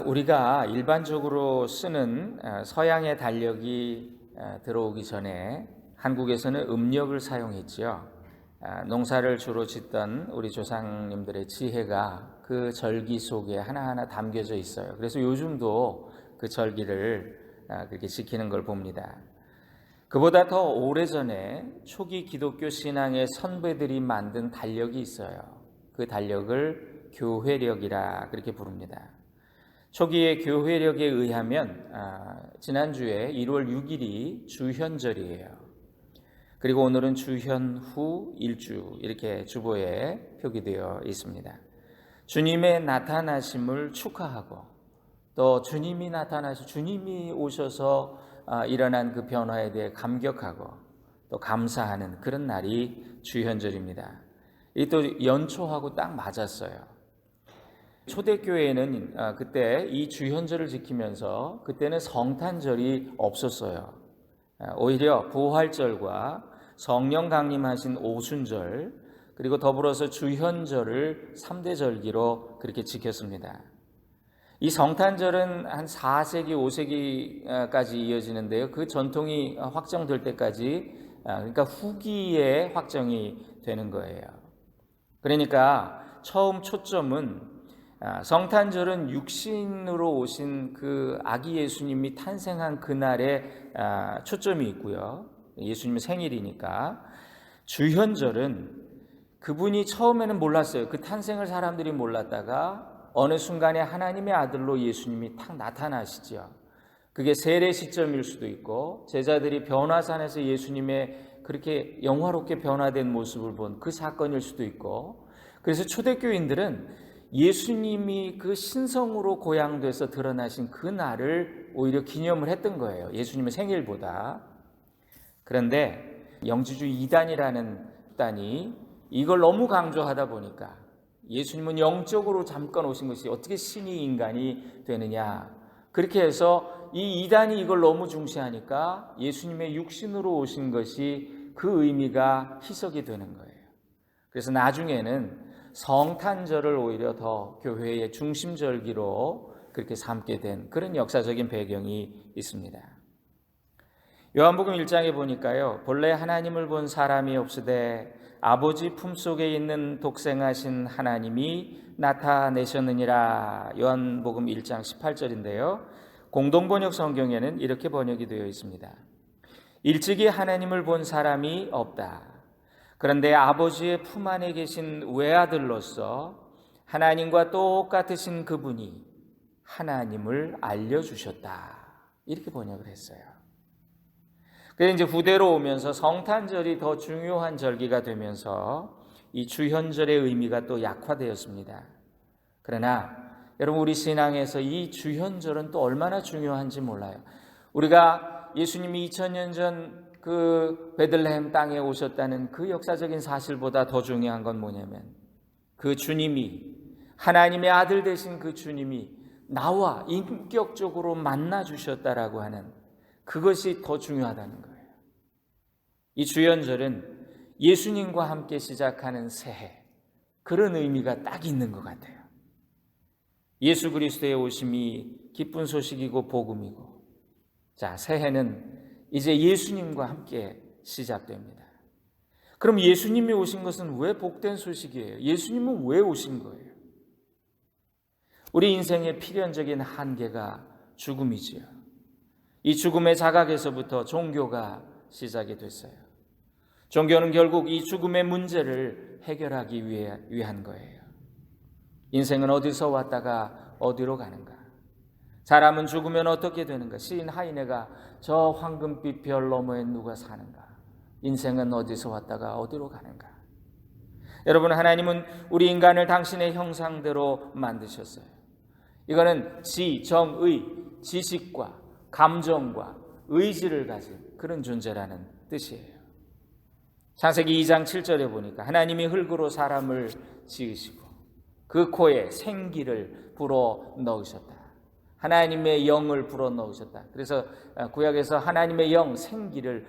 우리가 일반적으로 쓰는 서양의 달력이 들어오기 전에 한국에서는 음력을 사용했지요. 농사를 주로 짓던 우리 조상님들의 지혜가 그 절기 속에 하나하나 담겨져 있어요. 그래서 요즘도 그 절기를 그렇게 지키는 걸 봅니다. 그보다 더 오래전에 초기 기독교 신앙의 선배들이 만든 달력이 있어요. 그 달력을 교회력이라 그렇게 부릅니다. 초기의 교회력에 의하면 지난주에 1월 6일이 주현절이에요. 그리고 오늘은 주현후 일주 이렇게 주보에 표기되어 있습니다. 주님의 나타나심을 축하하고 또 주님이 오셔서 일어난 그 변화에 대해 감격하고 또 감사하는 그런 날이 주현절입니다. 이 또 연초하고 딱 맞았어요. 초대교회는 그때 이 주현절을 지키면서 그때는 성탄절이 없었어요. 오히려 부활절과 성령 강림하신 오순절 그리고 더불어서 주현절을 3대 절기로 그렇게 지켰습니다. 이 성탄절은 한 4세기, 5세기까지 이어지는데요. 그 전통이 확정될 때까지 그러니까 후기에 확정이 되는 거예요. 그러니까 처음 초점은 성탄절은 육신으로 오신 그 아기 예수님이 탄생한 그날에 초점이 있고요. 예수님의 생일이니까. 주현절은 그분이 처음에는 몰랐어요. 그 탄생을 사람들이 몰랐다가 어느 순간에 하나님의 아들로 예수님이 탁 나타나시죠. 그게 세례 시점일 수도 있고 제자들이 변화산에서 예수님의 그렇게 영화롭게 변화된 모습을 본 그 사건일 수도 있고, 그래서 초대교인들은 예수님이 그 신성으로 고양돼서 드러나신 그 날을 오히려 기념을 했던 거예요. 예수님의 생일보다. 그런데 영지주의 이단이라는 단이 이걸 너무 강조하다 보니까 예수님은 영적으로 잠깐 오신 것이 어떻게 신이 인간이 되느냐, 그렇게 해서 이 이단이 이걸 너무 중시하니까 예수님의 육신으로 오신 것이 그 의미가 희석이 되는 거예요. 그래서 나중에는 성탄절을 오히려 더 교회의 중심절기로 그렇게 삼게 된 그런 역사적인 배경이 있습니다. 요한복음 1장에 보니까요, 본래 하나님을 본 사람이 없으되 아버지 품속에 있는 독생하신 하나님이 나타내셨느니라. 요한복음 1장 18절인데요. 공동번역 성경에는 이렇게 번역이 되어 있습니다. 일찍이 하나님을 본 사람이 없다. 그런데 아버지의 품 안에 계신 외아들로서 하나님과 똑같으신 그분이 하나님을 알려주셨다. 이렇게 번역을 했어요. 그래서 이제 후대로 오면서 성탄절이 더 중요한 절기가 되면서 이 주현절의 의미가 또 약화되었습니다. 그러나 여러분, 우리 신앙에서 이 주현절은 또 얼마나 중요한지 몰라요. 우리가 예수님이 2000년 전 그 베들레헴 땅에 오셨다는 그 역사적인 사실보다 더 중요한 건 뭐냐면, 그 주님이, 하나님의 아들 되신 그 주님이 나와 인격적으로 만나 주셨다라고 하는 그것이 더 중요하다는 거예요. 이 주현절은 예수님과 함께 시작하는 새해, 그런 의미가 딱 있는 것 같아요. 예수 그리스도의 오심이 기쁜 소식이고 복음이고, 자, 새해는 이제 예수님과 함께 시작됩니다. 그럼 예수님이 오신 것은 왜 복된 소식이에요? 예수님은 왜 오신 거예요? 우리 인생의 필연적인 한계가 죽음이지요. 이 죽음의 자각에서부터 종교가 시작이 됐어요. 종교는 결국 이 죽음의 문제를 해결하기 위한 거예요. 인생은 어디서 왔다가 어디로 가는가? 사람은 죽으면 어떻게 되는가? 시인 하이네가 저 황금빛 별 너머에 누가 사는가? 인생은 어디서 왔다가 어디로 가는가? 여러분, 하나님은 우리 인간을 당신의 형상대로 만드셨어요. 이거는 정의, 지식과 감정과 의지를 가진 그런 존재라는 뜻이에요. 창세기 2장 7절에 보니까 하나님이 흙으로 사람을 지으시고 그 코에 생기를 불어 넣으셨다. 하나님의 영을 불어 넣으셨다. 그래서 구약에서 하나님의 영, 생기를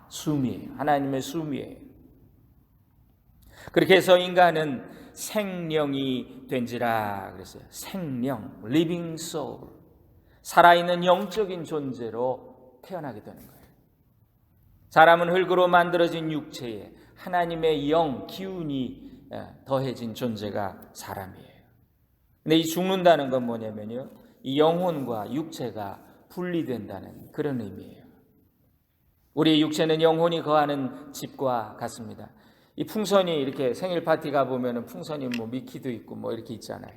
숨이에요. 하나님의 숨이에요. 그렇게 해서 인간은 생령이 된지라 그랬어요. 생령, living soul, 살아있는 영적인 존재로 태어나게 되는 거예요. 사람은 흙으로 만들어진 육체에 하나님의 영, 기운이 더해진 존재가 사람이에요. 근데 이 죽는다는 건 뭐냐면요, 이 영혼과 육체가 분리된다는 그런 의미예요. 우리 육체는 영혼이 거하는 집과 같습니다. 이 풍선이 이렇게 생일 파티 가보면 풍선이 뭐 미끼도 있고 뭐 이렇게 있잖아요.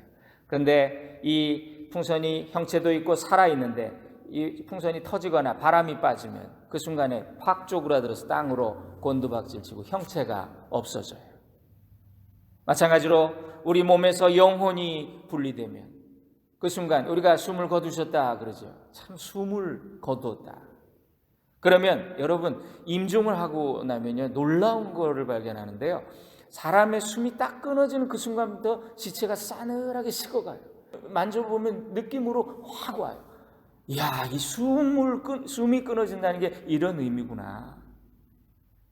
그런데 이 풍선이 형체도 있고 살아있는데 이 풍선이 터지거나 바람이 빠지면 그 순간에 확 쪼그라들어서 땅으로 곤두박질 치고 형체가 없어져요. 마찬가지로 우리 몸에서 영혼이 분리되면 그 순간 우리가 숨을 거두셨다 그러죠. 참 숨을 거두었다. 그러면 여러분 임종을 하고 나면요, 놀라운 거를 발견하는데요, 사람의 숨이 딱 끊어지는 그 순간부터 지체가 싸늘하게 식어가요. 만져보면 느낌으로 확 와요. 이야, 이 숨이 끊어진다는 게 이런 의미구나.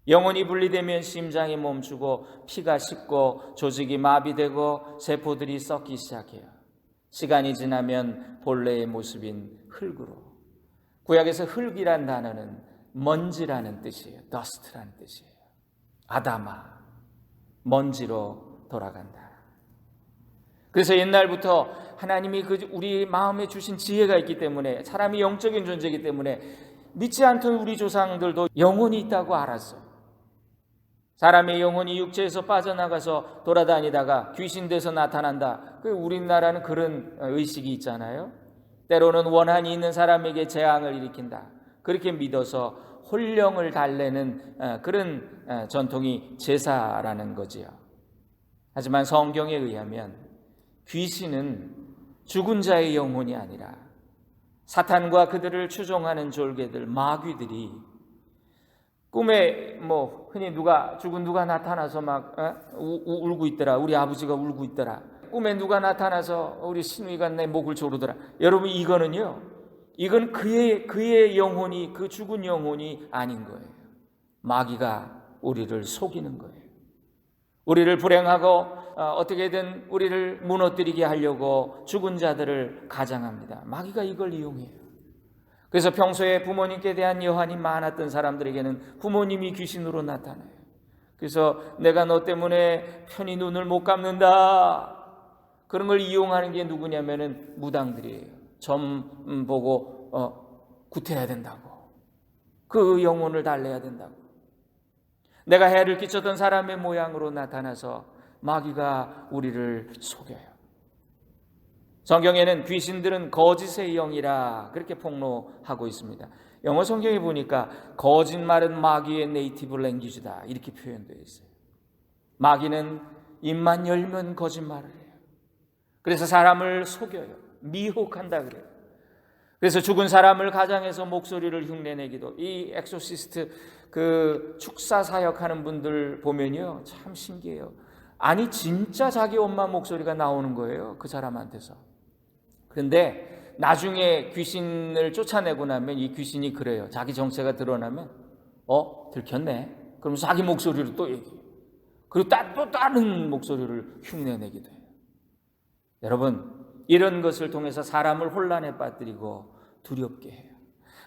영혼이 분리되면 심장이 멈추고 피가 식고 조직이 마비되고 세포들이 썩기 시작해요. 시간이 지나면 본래의 모습인 흙으로. 구약에서 흙이란 단어는 먼지라는 뜻이에요. dust라는 뜻이에요. 아다마, 먼지로 돌아간다. 그래서 옛날부터 하나님이 우리 마음에 주신 지혜가 있기 때문에, 사람이 영적인 존재이기 때문에 믿지 않던 우리 조상들도 영혼이 있다고 알았어요. 사람의 영혼이 육체에서 빠져나가서 돌아다니다가 귀신 돼서 나타난다. 우리나라는 그런 의식이 있잖아요. 때로는 원한이 있는 사람에게 재앙을 일으킨다. 그렇게 믿어서 혼령을 달래는 그런 전통이 제사라는 거지요. 하지만 성경에 의하면 귀신은 죽은 자의 영혼이 아니라 사탄과 그들을 추종하는 졸개들, 마귀들이 꿈에 흔히 죽은 누가 나타나서 막 울고 있더라. 우리 아버지가 울고 있더라. 꿈에 누가 나타나서 우리 시누이가 내 목을 조르더라. 여러분, 이건 그의 영혼이, 그 죽은 영혼이 아닌 거예요. 마귀가 우리를 속이는 거예요. 우리를 불행하고 어떻게든 우리를 무너뜨리게 하려고 죽은 자들을 가장합니다. 마귀가 이걸 이용해요. 그래서 평소에 부모님께 대한 여한이 많았던 사람들에게는 부모님이 귀신으로 나타나요. 그래서 내가 너 때문에 편히 눈을 못 감는다. 그런 걸 이용하는 게 누구냐면은 무당들이에요. 점 보고 구태야 된다고. 그 영혼을 달래야 된다고. 내가 해를 끼쳤던 사람의 모양으로 나타나서 마귀가 우리를 속여요. 성경에는 귀신들은 거짓의 영이라 그렇게 폭로하고 있습니다. 영어 성경에 보니까 거짓말은 마귀의 네이티브 랭귀지다 이렇게 표현되어 있어요. 마귀는 입만 열면 거짓말을 해요. 그래서 사람을 속여요. 미혹한다 그래요. 그래서 죽은 사람을 가장해서 목소리를 흉내내기도, 이 엑소시스트 그 축사 사역하는 분들 보면요, 참 신기해요. 아니 진짜 자기 엄마 목소리가 나오는 거예요, 그 사람한테서. 그런데 나중에 귀신을 쫓아내고 나면 이 귀신이 그래요. 자기 정체가 드러나면 들켰네. 그럼 자기 목소리로 또 얘기해요. 그리고 또 다른 목소리를 흉내내기도 해요. 여러분, 이런 것을 통해서 사람을 혼란에 빠뜨리고 두렵게 해요.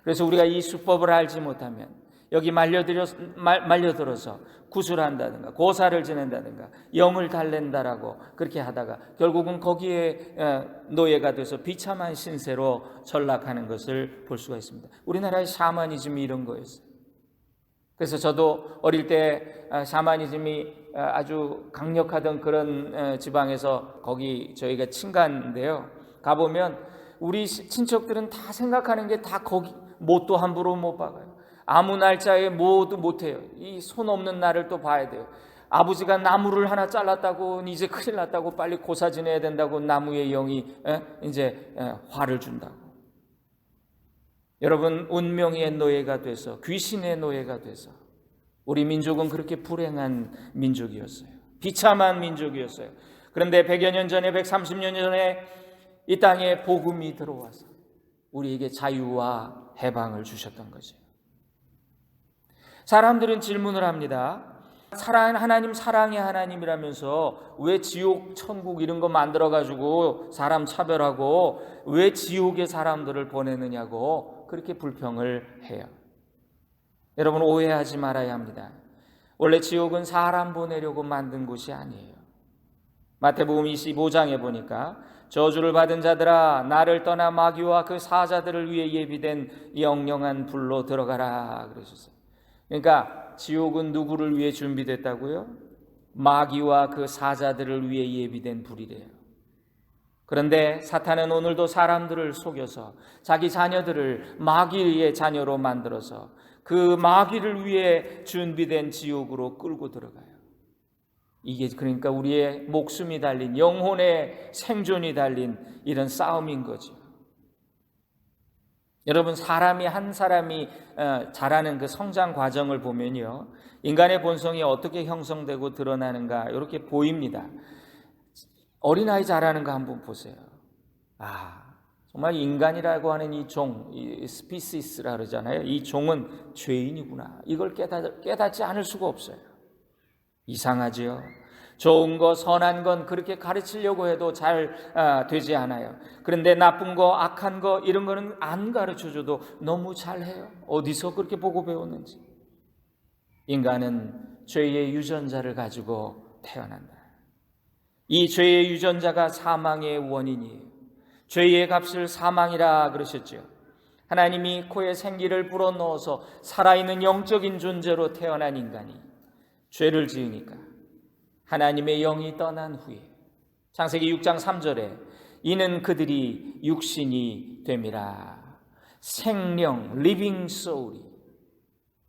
그래서 우리가 이 수법을 알지 못하면 여기 말려들어서 구술한다든가 고사를 지낸다든가 영을 달랜다라고 그렇게 하다가 결국은 거기에 노예가 돼서 비참한 신세로 전락하는 것을 볼 수가 있습니다. 우리나라의 샤머니즘이 이런 거였어요. 그래서 저도 어릴 때 샤머니즘이 아주 강력하던 그런 지방에서 거기 저희가 친가인데요. 가보면 우리 친척들은 다 생각하는 게 다 거기 못도 함부로 못 박아요. 아무 날짜에 뭐도 못해요. 이 손 없는 날을 또 봐야 돼요. 아버지가 나무를 하나 잘랐다고 이제 큰일 났다고 빨리 고사 지내야 된다고 나무의 영이 이제 화를 준다고. 여러분, 운명의 노예가 돼서, 귀신의 노예가 돼서 우리 민족은 그렇게 불행한 민족이었어요. 비참한 민족이었어요. 그런데 100여 년 전에, 130년 전에 이 땅에 복음이 들어와서 우리에게 자유와 해방을 주셨던 거죠. 사람들은 질문을 합니다. 하나님 사랑의 하나님이라면서 왜 지옥, 천국 이런 거 만들어가지고 사람 차별하고 왜 지옥에 사람들을 보내느냐고 그렇게 불평을 해요. 여러분, 오해하지 말아야 합니다. 원래 지옥은 사람 보내려고 만든 곳이 아니에요. 마태복음 25장에 보니까 저주를 받은 자들아, 나를 떠나 마귀와 그 사자들을 위해 예비된 영영한 불로 들어가라 그러셨어요. 그러니까 지옥은 누구를 위해 준비됐다고요? 마귀와 그 사자들을 위해 예비된 불이래요. 그런데 사탄은 오늘도 사람들을 속여서 자기 자녀들을 마귀의 자녀로 만들어서 그 마귀를 위해 준비된 지옥으로 끌고 들어가요. 이게 그러니까 우리의 목숨이 달린, 영혼의 생존이 달린 이런 싸움인 거죠. 여러분, 한 사람이 자라는 그 성장 과정을 보면요, 인간의 본성이 어떻게 형성되고 드러나는가 이렇게 보입니다. 어린아이 자라는 거 한번 보세요. 정말 인간이라고 하는 이 종, 이 스피시스라 그러잖아요. 이 종은 죄인이구나, 이걸 깨닫지 않을 수가 없어요. 이상하지요. 좋은 거, 선한 건 그렇게 가르치려고 해도 잘 되지 않아요. 그런데 나쁜 거, 악한 거 이런 거는 안 가르쳐줘도 너무 잘해요. 어디서 그렇게 보고 배웠는지. 인간은 죄의 유전자를 가지고 태어난다. 이 죄의 유전자가 사망의 원인이에요. 죄의 값을 사망이라 그러셨죠. 하나님이 코에 생기를 불어넣어서 살아있는 영적인 존재로 태어난 인간이 죄를 지으니까 하나님의 영이 떠난 후에 창세기 6장 3절에 이는 그들이 육신이 됨이라. 생명, living soul이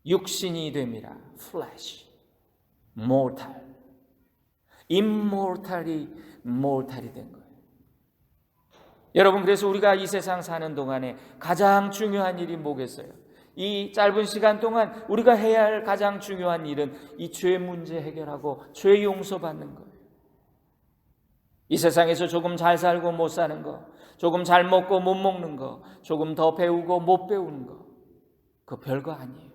육신이 됨이라. flesh, mortal, immortal이 mortal이 된 거예요. 여러분, 그래서 우리가 이 세상 사는 동안에 가장 중요한 일이 뭐겠어요? 이 짧은 시간 동안 우리가 해야 할 가장 중요한 일은 이 죄 문제 해결하고 죄 용서받는 거예요. 이 세상에서 조금 잘 살고 못 사는 거, 조금 잘 먹고 못 먹는 거, 조금 더 배우고 못 배우는 거, 그거 별거 아니에요.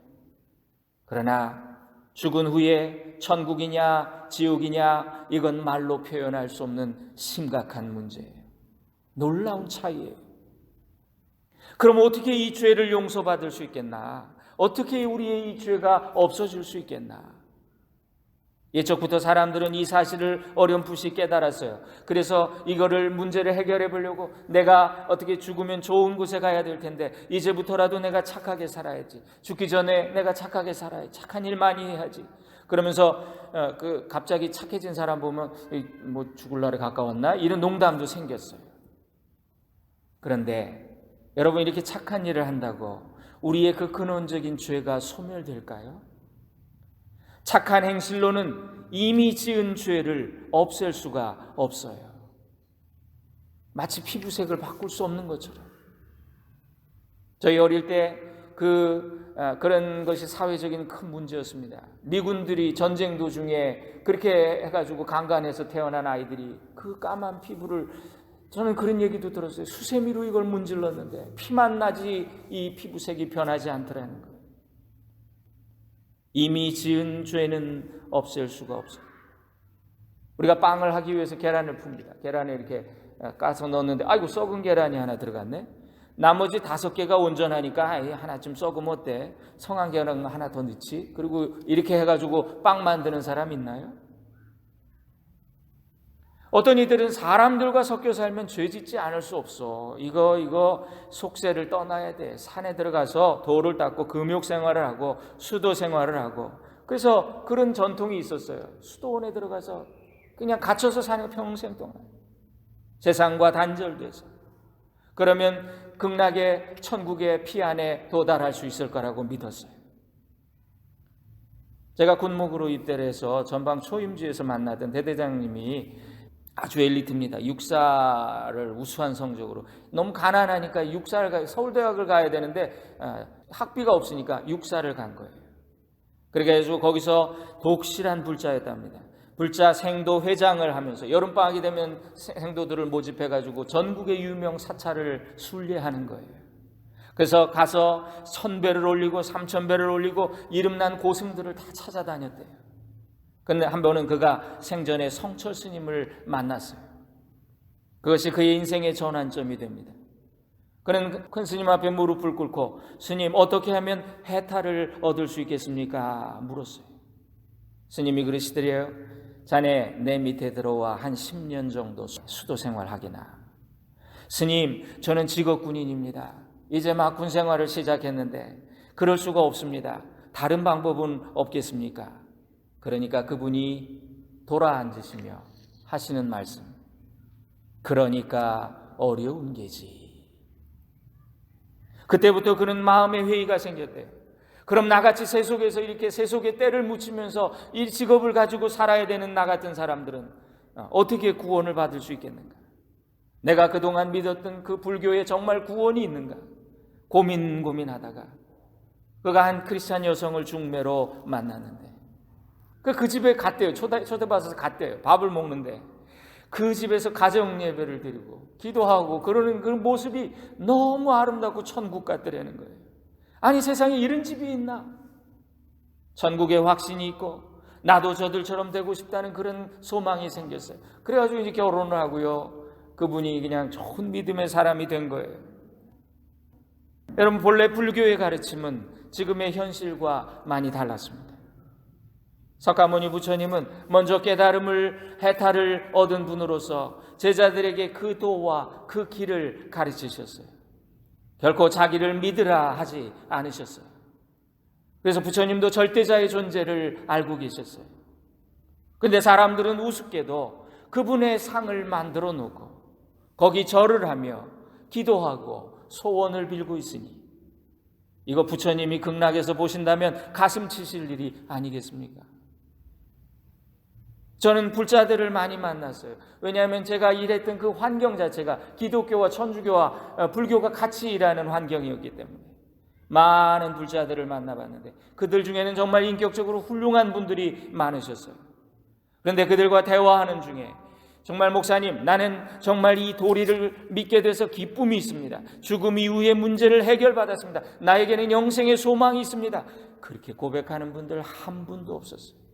그러나 죽은 후에 천국이냐 지옥이냐 이건 말로 표현할 수 없는 심각한 문제예요. 놀라운 차이예요. 그럼 어떻게 이 죄를 용서받을 수 있겠나? 어떻게 우리의 이 죄가 없어질 수 있겠나? 예적부터 사람들은 이 사실을 어렴풋이 깨달았어요. 그래서 이거를 문제를 해결해 보려고 내가 어떻게 죽으면 좋은 곳에 가야 될 텐데 이제부터라도 내가 착하게 살아야지. 죽기 전에 내가 착하게 살아야지. 착한 일 많이 해야지. 그러면서 갑자기 착해진 사람 보면 뭐 죽을 날에 가까웠나? 이런 농담도 생겼어요. 그런데 여러분, 이렇게 착한 일을 한다고 우리의 그 근원적인 죄가 소멸될까요? 착한 행실로는 이미 지은 죄를 없앨 수가 없어요. 마치 피부색을 바꿀 수 없는 것처럼. 저희 어릴 때 그런 것이 사회적인 큰 문제였습니다. 미군들이 전쟁 도중에 그렇게 해가지고 강간해서 태어난 아이들이 그 까만 피부를, 저는 그런 얘기도 들었어요. 수세미로 이걸 문질렀는데 피만 나지 이 피부색이 변하지 않더라는 거예요. 이미 지은 죄는 없앨 수가 없어요. 우리가 빵을 하기 위해서 계란을 풉니다. 계란에 이렇게 까서 넣었는데 아이고 썩은 계란이 하나 들어갔네. 나머지 5개가 온전하니까 하나쯤 썩으면 어때? 성한 계란 하나 더 넣지? 그리고 이렇게 해가지고 빵 만드는 사람 있나요? 어떤 이들은 사람들과 섞여 살면 죄 짓지 않을 수 없어. 이거 속세를 떠나야 돼. 산에 들어가서 돌을 닦고 금욕 생활을 하고 수도 생활을 하고. 그래서 그런 전통이 있었어요. 수도원에 들어가서 그냥 갇혀서 사는 평생 동안. 세상과 단절돼서. 그러면 극락의 천국의 피 안에 도달할 수 있을 거라고 믿었어요. 제가 군목으로 입대를 해서 전방 초임지에서 만나던 대대장님이 아주 엘리트입니다. 육사를 우수한 성적으로. 너무 가난하니까 서울대학을 가야 되는데 학비가 없으니까 육사를 간 거예요. 그래가지고 거기서 독실한 불자였답니다. 불자 생도 회장을 하면서 여름방학이 되면 생도들을 모집해가지고 전국의 유명 사찰을 순례하는 거예요. 그래서 가서 1000배를 올리고 3000배를 올리고 이름난 고승들을 다 찾아다녔대요. 근데 한 번은 그가 생전에 성철 스님을 만났어요. 그것이 그의 인생의 전환점이 됩니다. 그는 큰 스님 앞에 무릎을 꿇고 스님 어떻게 하면 해탈을 얻을 수 있겠습니까? 물었어요. 스님이 그러시더래요. 자네 내 밑에 들어와 한 10년 정도 수도 생활하기나. 스님 저는 직업군인입니다. 이제 막 군 생활을 시작했는데 그럴 수가 없습니다. 다른 방법은 없겠습니까? 그러니까 그분이 돌아 앉으시며 하시는 말씀. 그러니까 어려운 게지. 그때부터 그는 마음의 회의가 생겼대요. 그럼 나같이 세속에서 이렇게 세속의 때를 묻히면서 이 직업을 가지고 살아야 되는 나 같은 사람들은 어떻게 구원을 받을 수 있겠는가? 내가 그동안 믿었던 그 불교에 정말 구원이 있는가? 고민하다가 그가 한 크리스찬 여성을 중매로 만났는데 그 집에 갔대요. 초대받아서 갔대요. 밥을 먹는데 그 집에서 가정 예배를 드리고 기도하고 그러는 그 모습이 너무 아름답고 천국 같더라는 거예요. 아니 세상에 이런 집이 있나? 천국에 확신이 있고 나도 저들처럼 되고 싶다는 그런 소망이 생겼어요. 그래가지고 이제 결혼을 하고요. 그분이 그냥 좋은 믿음의 사람이 된 거예요. 여러분 본래 불교의 가르침은 지금의 현실과 많이 달랐습니다. 석가모니 부처님은 먼저 깨달음을 해탈을 얻은 분으로서 제자들에게 그 도와 그 길을 가르치셨어요. 결코 자기를 믿으라 하지 않으셨어요. 그래서 부처님도 절대자의 존재를 알고 계셨어요. 그런데 사람들은 우습게도 그분의 상을 만들어 놓고 거기 절을 하며 기도하고 소원을 빌고 있으니 이거 부처님이 극락에서 보신다면 가슴 치실 일이 아니겠습니까? 저는 불자들을 많이 만났어요. 왜냐하면 제가 일했던 그 환경 자체가 기독교와 천주교와 불교가 같이 일하는 환경이었기 때문에 많은 불자들을 만나봤는데 그들 중에는 정말 인격적으로 훌륭한 분들이 많으셨어요. 그런데 그들과 대화하는 중에 정말 목사님 나는 정말 이 도리를 믿게 돼서 기쁨이 있습니다. 죽음 이후의 문제를 해결받았습니다. 나에게는 영생의 소망이 있습니다. 그렇게 고백하는 분들 한 분도 없었어요.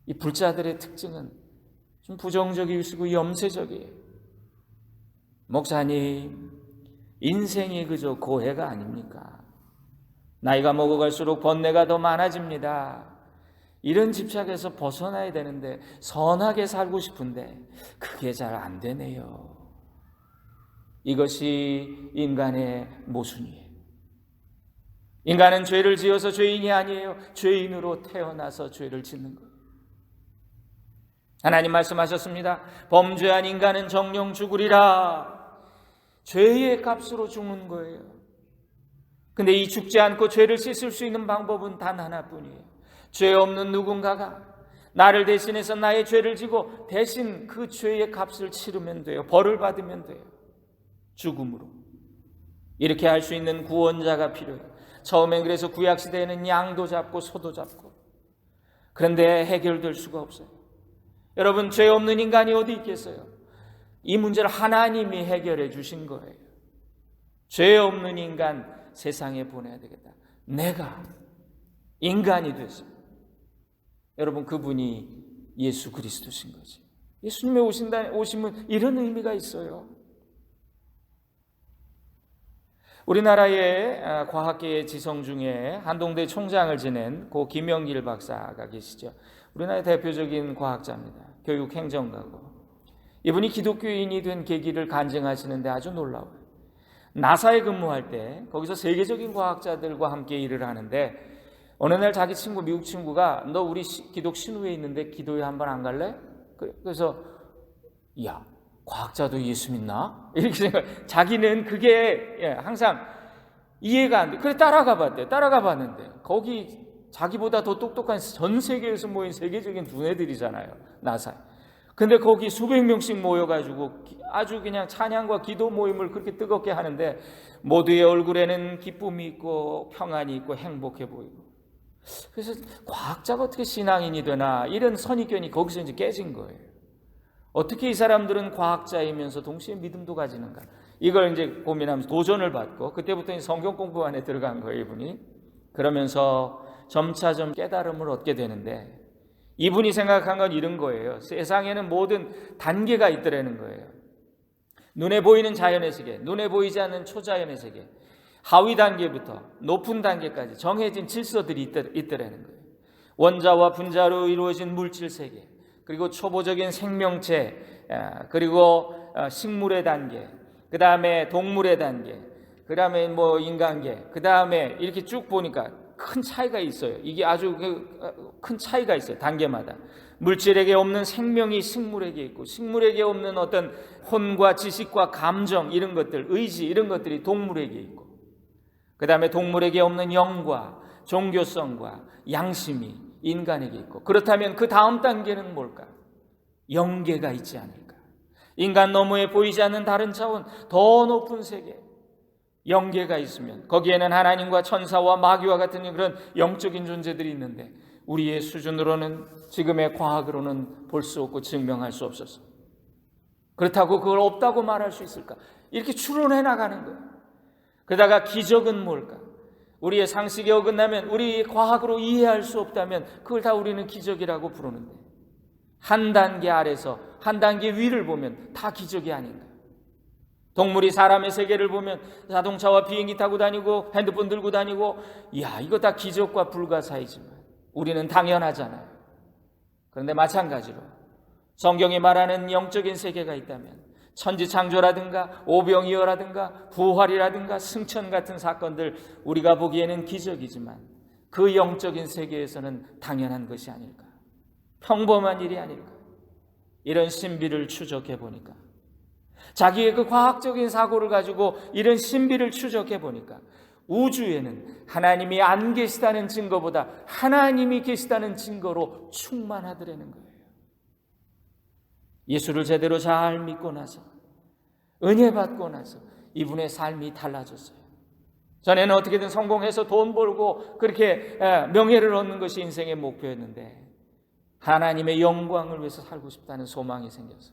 이 불자들의 특징은 좀 부정적이시고 염세적이에요. 목사님, 인생이 그저 고해가 아닙니까? 나이가 먹어갈수록 번뇌가 더 많아집니다. 이런 집착에서 벗어나야 되는데 선하게 살고 싶은데 그게 잘 안 되네요. 이것이 인간의 모순이에요. 인간은 죄를 지어서 죄인이 아니에요. 죄인으로 태어나서 죄를 짓는 거예요. 하나님 말씀하셨습니다. 범죄한 인간은 정령 죽으리라. 죄의 값으로 죽는 거예요. 근데 이 죽지 않고 죄를 씻을 수 있는 방법은 단 하나뿐이에요. 죄 없는 누군가가 나를 대신해서 나의 죄를 지고 대신 그 죄의 값을 치르면 돼요. 벌을 받으면 돼요. 죽음으로. 이렇게 할 수 있는 구원자가 필요해요. 처음엔 그래서 구약시대에는 양도 잡고 소도 잡고 그런데 해결될 수가 없어요. 여러분 죄 없는 인간이 어디 있겠어요? 이 문제를 하나님이 해결해 주신 거예요. 죄 없는 인간 세상에 보내야 되겠다. 내가 인간이 됐어요. 여러분 그분이 예수 그리스도신 거지. 예수님이 오시면 이런 의미가 있어요. 우리나라의 과학계의 지성 중에 한동대 총장을 지낸 고 김영길 박사가 계시죠. 우리나라의 대표적인 과학자입니다. 교육행정가고 이분이 기독교인이 된 계기를 간증하시는데 아주 놀라워요. 나사에 근무할 때 거기서 세계적인 과학자들과 함께 일을 하는데 어느 날 자기 친구 미국 친구가 너 우리 기독 신우회 있는데 기도회 한번 안 갈래? 그래서 야 과학자도 예수 믿나? 이렇게 생각. 자기는 그게 항상 이해가 안 돼. 그래 따라가 봤는데 거기 자기보다 더 똑똑한 전 세계에서 모인 세계적인 두뇌들이잖아요. 나사. 근데 거기 수백 명씩 모여가지고 아주 그냥 찬양과 기도 모임을 그렇게 뜨겁게 하는데 모두의 얼굴에는 기쁨이 있고 평안이 있고 행복해 보이고. 그래서 과학자가 어떻게 신앙인이 되나 이런 선입견이 거기서 이제 깨진 거예요. 어떻게 이 사람들은 과학자이면서 동시에 믿음도 가지는가? 이걸 이제 고민하면서 도전을 받고 그때부터 성경 공부 안에 들어간 거예요, 이분이. 그러면서 점차 깨달음을 얻게 되는데 이분이 생각한 건 이런 거예요. 세상에는 모든 단계가 있더라는 거예요. 눈에 보이는 자연의 세계, 눈에 보이지 않는 초자연의 세계, 하위 단계부터 높은 단계까지 정해진 질서들이 있더라는 거예요. 원자와 분자로 이루어진 물질 세계, 그리고 초보적인 생명체, 그리고 식물의 단계, 그 다음에 동물의 단계, 그 다음에 뭐 인간계, 그 다음에 이렇게 쭉 보니까 큰 차이가 있어요. 이게 아주 큰 차이가 있어요. 단계마다. 물질에게 없는 생명이 식물에게 있고, 식물에게 없는 어떤 혼과 지식과 감정, 이런 것들, 의지, 이런 것들이 동물에게 있고, 그 다음에 동물에게 없는 영과 종교성과 양심이 인간에게 있고, 그렇다면 그 다음 단계는 뭘까? 영계가 있지 않을까? 인간 너머에 보이지 않는 다른 차원, 더 높은 세계, 영계가 있으면 거기에는 하나님과 천사와 마귀와 같은 그런 영적인 존재들이 있는데, 우리의 수준으로는, 지금의 과학으로는 볼 수 없고 증명할 수 없어서, 그렇다고 그걸 없다고 말할 수 있을까? 이렇게 추론해 나가는 거예요. 그러다가 기적은 뭘까? 우리의 상식에 어긋나면, 우리 과학으로 이해할 수 없다면 그걸 다 우리는 기적이라고 부르는데, 한 단계 아래서 한 단계 위를 보면 다 기적이 아닌가? 동물이 사람의 세계를 보면 자동차와 비행기 타고 다니고 핸드폰 들고 다니고, 이야, 이거 다 기적과 불가사의지만 우리는 당연하잖아요. 그런데 마찬가지로 성경이 말하는 영적인 세계가 있다면, 천지창조라든가 오병이어라든가 부활이라든가 승천 같은 사건들, 우리가 보기에는 기적이지만 그 영적인 세계에서는 당연한 것이 아닐까? 평범한 일이 아닐까? 이런 신비를 추적해 보니까, 자기의 그 과학적인 사고를 가지고 이런 신비를 추적해 보니까, 우주에는 하나님이 안 계시다는 증거보다 하나님이 계시다는 증거로 충만하더라는 거예요. 예수를 제대로 잘 믿고 나서, 은혜 받고 나서 이분의 삶이 달라졌어요. 전에는 어떻게든 성공해서 돈 벌고 그렇게 명예를 얻는 것이 인생의 목표였는데, 하나님의 영광을 위해서 살고 싶다는 소망이 생겼어요.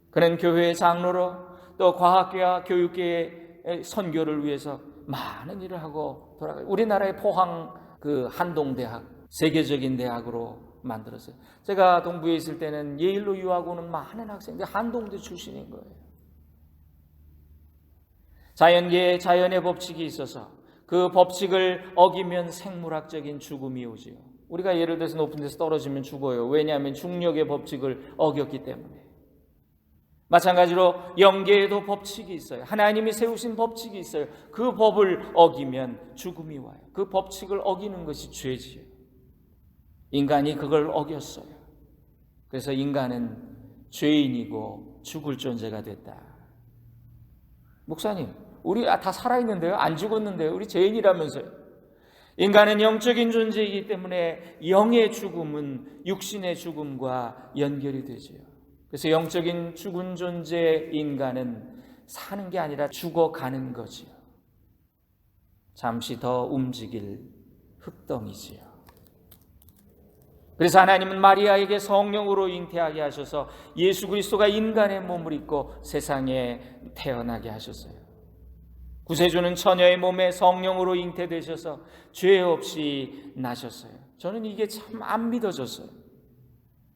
그는 교회의 장로로, 또 과학계와 교육계의 선교를 위해서 많은 일을 하고 돌아가요. 우리나라의 포항 그 한동대학, 세계적인 대학으로 만들었어요. 제가 동부에 있을 때는 예일로 유학 오는 많은 학생들이 한동대 출신인 거예요. 자연계에 자연의 법칙이 있어서 그 법칙을 어기면 생물학적인 죽음이 오지요. 우리가 예를 들어서 높은 데서 떨어지면 죽어요. 왜냐하면 중력의 법칙을 어겼기 때문에. 마찬가지로 영계에도 법칙이 있어요. 하나님이 세우신 법칙이 있어요. 그 법을 어기면 죽음이 와요. 그 법칙을 어기는 것이 죄지요. 인간이 그걸 어겼어요. 그래서 인간은 죄인이고 죽을 존재가 됐다. 목사님, 우리 다 살아있는데요? 안 죽었는데요? 우리 죄인이라면서요? 인간은 영적인 존재이기 때문에 영의 죽음은 육신의 죽음과 연결이 되지요. 그래서 영적인 죽은 존재 인간은 사는 게 아니라 죽어가는 거지요. 잠시 더 움직일 흙덩이지요. 그래서 하나님은 마리아에게 성령으로 잉태하게 하셔서 예수 그리스도가 인간의 몸을 입고 세상에 태어나게 하셨어요. 구세주는 처녀의 몸에 성령으로 잉태되셔서 죄 없이 나셨어요. 저는 이게 참 안 믿어졌어요.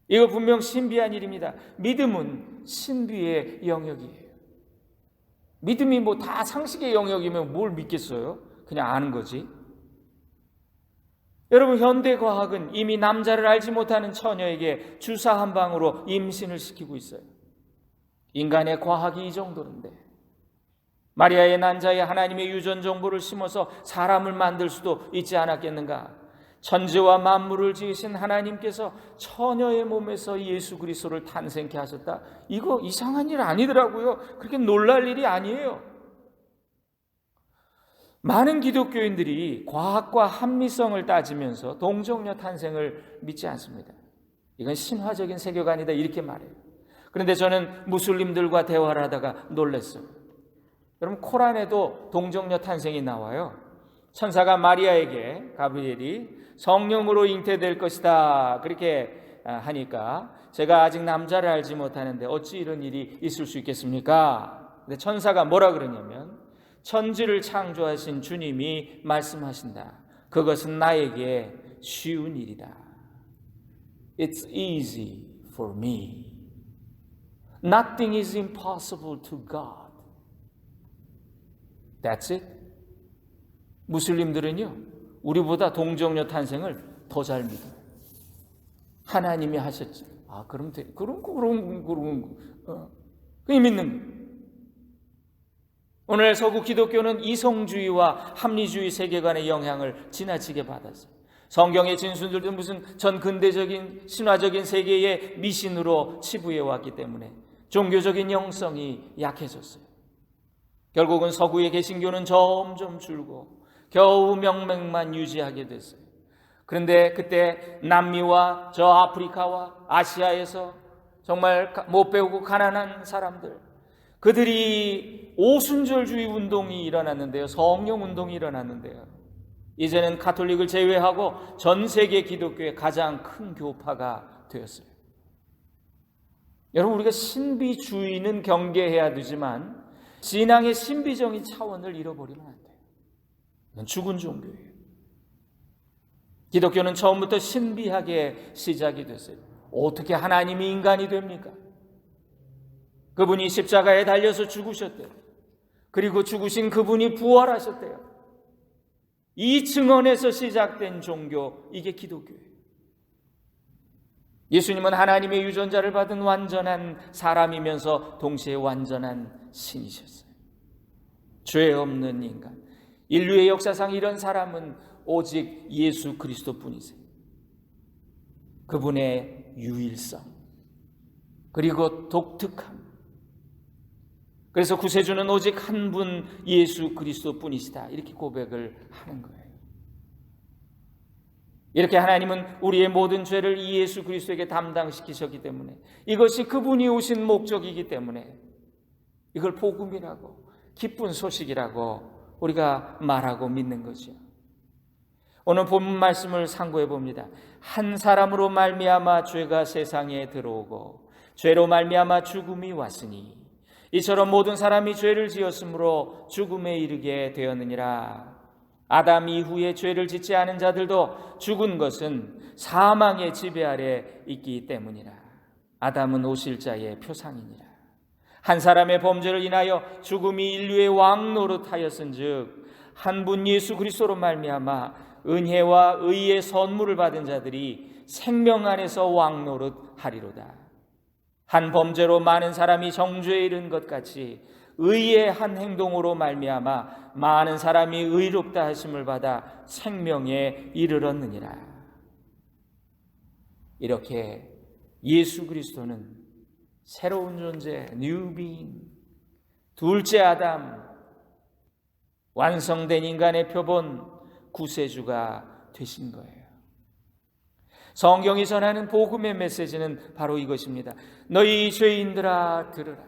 이거 분명 신비한 일입니다. 믿음은 신비의 영역이에요. 믿음이 뭐 다 상식의 영역이면 뭘 믿겠어요? 그냥 아는 거지. 여러분, 현대과학은 이미 남자를 알지 못하는 처녀에게 주사 한 방으로 임신을 시키고 있어요. 인간의 과학이 이 정도인데, 마리아의 난자에 하나님의 유전 정보를 심어서 사람을 만들 수도 있지 않았겠는가? 천지와 만물을 지으신 하나님께서 처녀의 몸에서 예수 그리스도를 탄생케 하셨다. 이거 이상한 일 아니더라고요. 그렇게 놀랄 일이 아니에요. 많은 기독교인들이 과학과 합리성을 따지면서 동정녀 탄생을 믿지 않습니다. 이건 신화적인 세계관이다, 이렇게 말해요. 그런데 저는 무슬림들과 대화를 하다가 놀랐어요. 여러분, 코란에도 동정녀 탄생이 나와요. 천사가 마리아에게, 가브리엘이 성령으로 잉태될 것이다 그렇게 하니까, 제가 아직 남자를 알지 못하는데 어찌 이런 일이 있을 수 있겠습니까? 근데 천사가 뭐라 그러냐면, 천지를 창조하신 주님이 말씀하신다. 그것은 나에게 쉬운 일이다. It's easy for me. Nothing is impossible to God. That's it. 무슬림들은요, 우리보다 동정녀 탄생을 더 잘 믿어요. 하나님이 하셨지. 아, 그럼 돼. 그럼 그게 믿는 거예요. 오늘 서구 기독교는 이성주의와 합리주의 세계관의 영향을 지나치게 받았어요. 성경의 진술들도 무슨 전근대적인 신화적인 세계의 미신으로 치부해 왔기 때문에 종교적인 영성이 약해졌어요. 결국은 서구의 개신교는 점점 줄고 겨우 명맥만 유지하게 됐어요. 그런데 그때 남미와 저 아프리카와 아시아에서 정말 못 배우고 가난한 사람들, 그들이 오순절주의 운동이 일어났는데요. 성령 운동이 일어났는데요. 이제는 가톨릭을 제외하고 전 세계 기독교의 가장 큰 교파가 되었어요. 여러분, 우리가 신비주의는 경계해야 되지만 신앙의 신비적인 차원을 잃어버리면 안 돼요. 이건 죽은 종교예요. 기독교는 처음부터 신비하게 시작이 됐어요. 어떻게 하나님이 인간이 됩니까? 그분이 십자가에 달려서 죽으셨대요. 그리고 죽으신 그분이 부활하셨대요. 이 증언에서 시작된 종교, 이게 기독교예요. 예수님은 하나님의 유전자를 받은 완전한 사람이면서 동시에 완전한 신이셨어요. 죄 없는 인간. 인류의 역사상 이런 사람은 오직 예수 그리스도뿐이세요. 그분의 유일성, 그리고 독특함. 그래서 구세주는 오직 한 분 예수 그리스도뿐이시다, 이렇게 고백을 하는 거예요. 이렇게 하나님은 우리의 모든 죄를 이 예수 그리스도에게 담당시키셨기 때문에, 이것이 그분이 오신 목적이기 때문에 이걸 복음이라고, 기쁜 소식이라고 우리가 말하고 믿는 거죠. 오늘 본문 말씀을 상고해 봅니다. 한 사람으로 말미암아 죄가 세상에 들어오고 죄로 말미암아 죽음이 왔으니 이처럼 모든 사람이 죄를 지었으므로 죽음에 이르게 되었느니라. 아담 이후에 죄를 짓지 않은 자들도 죽은 것은 사망의 지배 아래 있기 때문이라. 아담은 오실자의 표상이니라. 한 사람의 범죄를 인하여 죽음이 인류의 왕 노릇하였은즉 한 분 예수 그리스도로 말미암아 은혜와 의의 선물을 받은 자들이 생명 안에서 왕 노릇하리로다. 한 범죄로 많은 사람이 정죄에 이른 것 같이 의의 한 행동으로 말미암아 많은 사람이 의롭다 하심을 받아 생명에 이르렀느니라. 이렇게 예수 그리스도는 새로운 존재, 뉴 비잉, 둘째 아담, 완성된 인간의 표본 구세주가 되신 거예요. 성경이 전하는 복음의 메시지는 바로 이것입니다. 너희 죄인들아 들으라.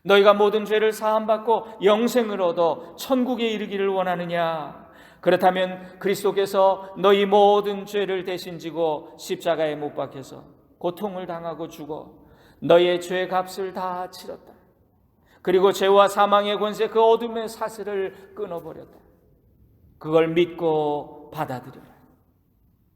너희가 모든 죄를 사함받고 영생을 얻어 천국에 이르기를 원하느냐? 그렇다면 그리스도께서 너희 모든 죄를 대신 지고 십자가에 못 박혀서 고통을 당하고 죽어 너희의 죄 값을 다 치렀다. 그리고 죄와 사망의 권세, 그 어둠의 사슬을 끊어버렸다. 그걸 믿고 받아들여라.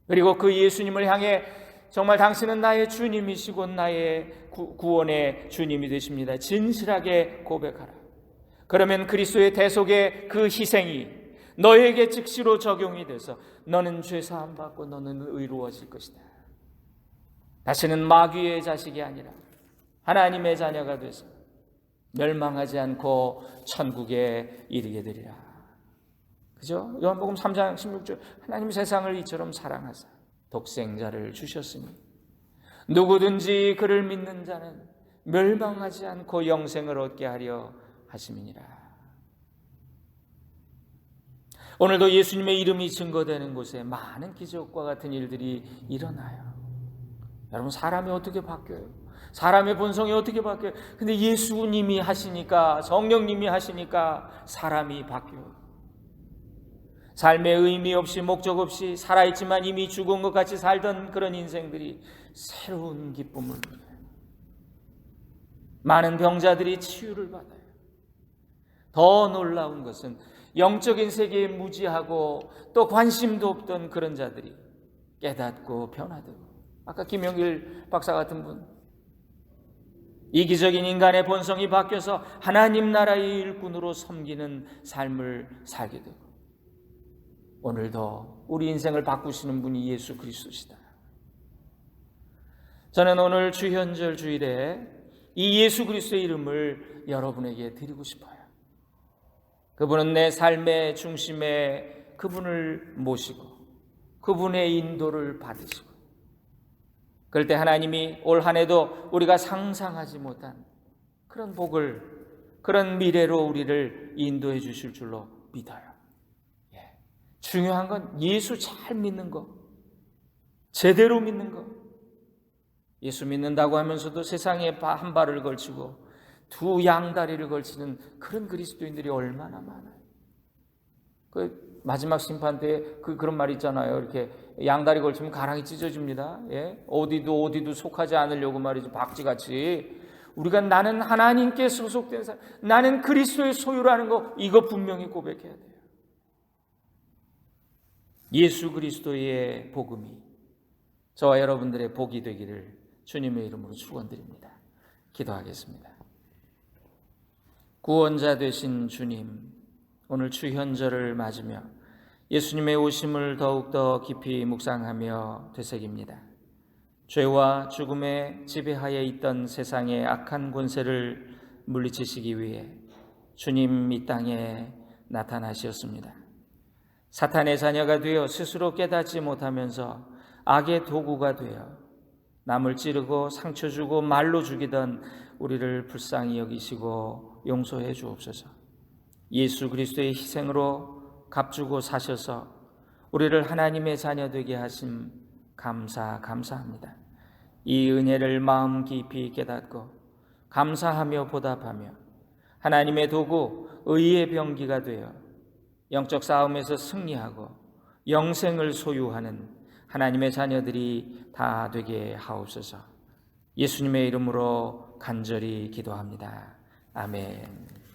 그리고 그 예수님을 향해 정말 당신은 나의 주님이시고 나의 구원의 주님이 되십니다, 진실하게 고백하라. 그러면 그리스도의 대속의 그 희생이 너에게 즉시로 적용이 돼서 너는 죄 사함 받고 너는 의로워질 것이다. 다시는 마귀의 자식이 아니라 하나님의 자녀가 돼서 멸망하지 않고 천국에 이르게 되리라. 그죠? 요한복음 3장 16절, 하나님 세상을 이처럼 사랑하사 독생자를 주셨으니 누구든지 그를 믿는 자는 멸망하지 않고 영생을 얻게 하려 하심이니라. 오늘도 예수님의 이름이 증거되는 곳에 많은 기적과 같은 일들이 일어나요. 여러분, 사람이 어떻게 바뀌어요? 사람의 본성이 어떻게 바뀌어요? 근데 예수님이 하시니까, 성령님이 하시니까 사람이 바뀌어요. 삶의 의미 없이 목적 없이 살아있지만 이미 죽은 것 같이 살던 그런 인생들이 새로운 기쁨을 누려요. 많은 병자들이 치유를 받아요. 더 놀라운 것은 영적인 세계에 무지하고 또 관심도 없던 그런 자들이 깨닫고 변화되고 아까 김영길 박사 같은 분, 이기적인 인간의 본성이 바뀌어서 하나님 나라의 일꾼으로 섬기는 삶을 살게 되고, 오늘도 우리 인생을 바꾸시는 분이 예수 그리스도시다. 저는 오늘 주현절 주일에 이 예수 그리스도의 이름을 여러분에게 드리고 싶어요. 그분은 내 삶의 중심에 그분을 모시고 그분의 인도를 받으시고, 그럴 때 하나님이 올 한 해도 우리가 상상하지 못한 그런 복을, 그런 미래로 우리를 인도해 주실 줄로 믿어요. 중요한 건 예수 잘 믿는 거, 제대로 믿는 거. 예수 믿는다고 하면서도 세상에 한 발을 걸치고 두 양다리를 걸치는 그런 그리스도인들이 얼마나 많아요. 그 마지막 심판 때 그런 말 있잖아요. 이렇게 양다리 걸치면 가랑이 찢어집니다. 예? 어디도 속하지 않으려고 말이죠. 박쥐같이. 우리가 나는 하나님께 소속된 사람, 나는 그리스도의 소유라는 거, 이거 분명히 고백해야 돼요. 예수 그리스도의 복음이 저와 여러분들의 복이 되기를 주님의 이름으로 축원드립니다. 기도하겠습니다. 구원자 되신 주님, 오늘 주현절을 맞으며 예수님의 오심을 더욱더 깊이 묵상하며 되새깁니다. 죄와 죽음의 지배하에 있던 세상의 악한 권세를 물리치시기 위해 주님 이 땅에 나타나셨습니다. 사탄의 자녀가 되어 스스로 깨닫지 못하면서 악의 도구가 되어 남을 찌르고 상처 주고 말로 죽이던 우리를 불쌍히 여기시고 용서해 주옵소서. 예수 그리스도의 희생으로 값주고 사셔서 우리를 하나님의 자녀 되게 하심 감사합니다. 이 은혜를 마음 깊이 깨닫고 감사하며 보답하며 하나님의 도구 의의 병기가 되어 영적 싸움에서 승리하고 영생을 소유하는 하나님의 자녀들이 다 되게 하옵소서. 예수님의 이름으로 간절히 기도합니다. 아멘.